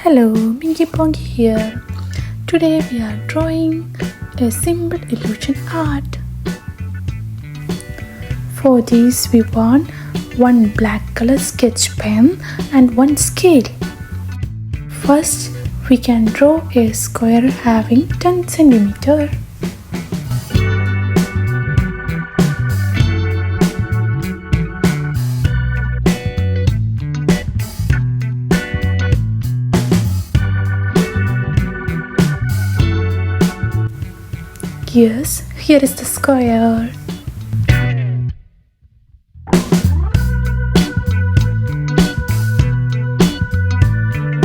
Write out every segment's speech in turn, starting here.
Hello, Minky Ponky here. Today we are drawing a simple illusion art. For this we want one black color sketch pen and one scale. First we can draw a square having 10 centimeter. Yes, here is the square.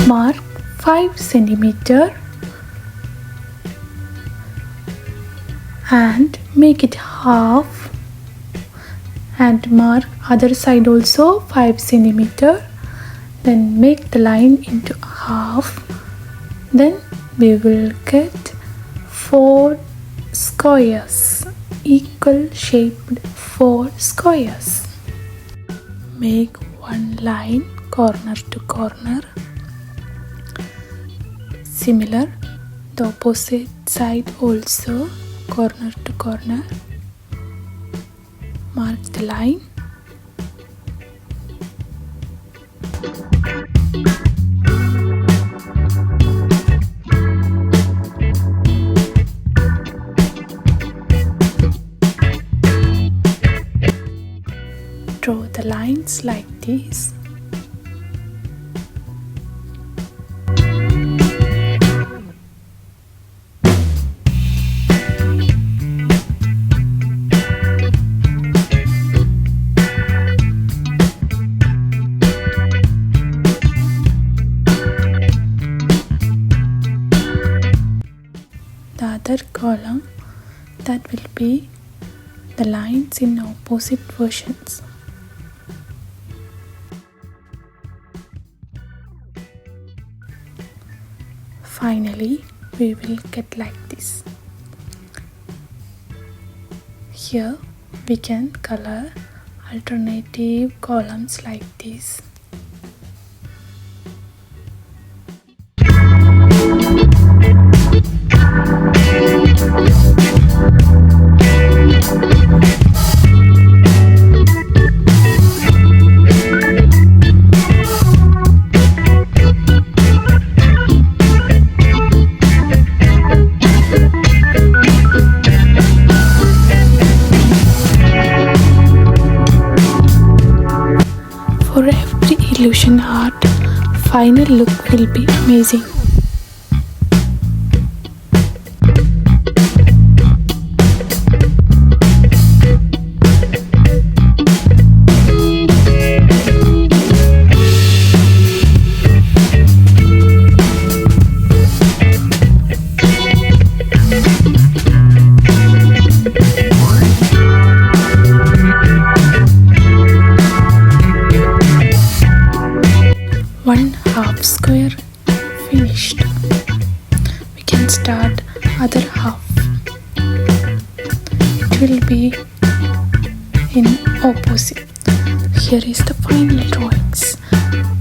Mark 5 centimeter and make it half, and mark other side also 5 centimeter. Then make the line into half. Then we will get 4 squares, equal shaped 4 squares. Make one line corner to corner. Similar, the opposite side also corner to corner. Mark the line. Draw the lines like this. The other column, that will be the lines in opposite versions. Finally, we will get like this. Here we can color alternative columns like this. For every illusion art, final look will be amazing. One half square finished. We can start other half. It will be in opposite. Here is the final drawings.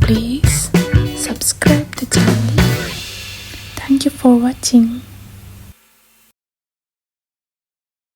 Please subscribe the channel. Thank you for watching.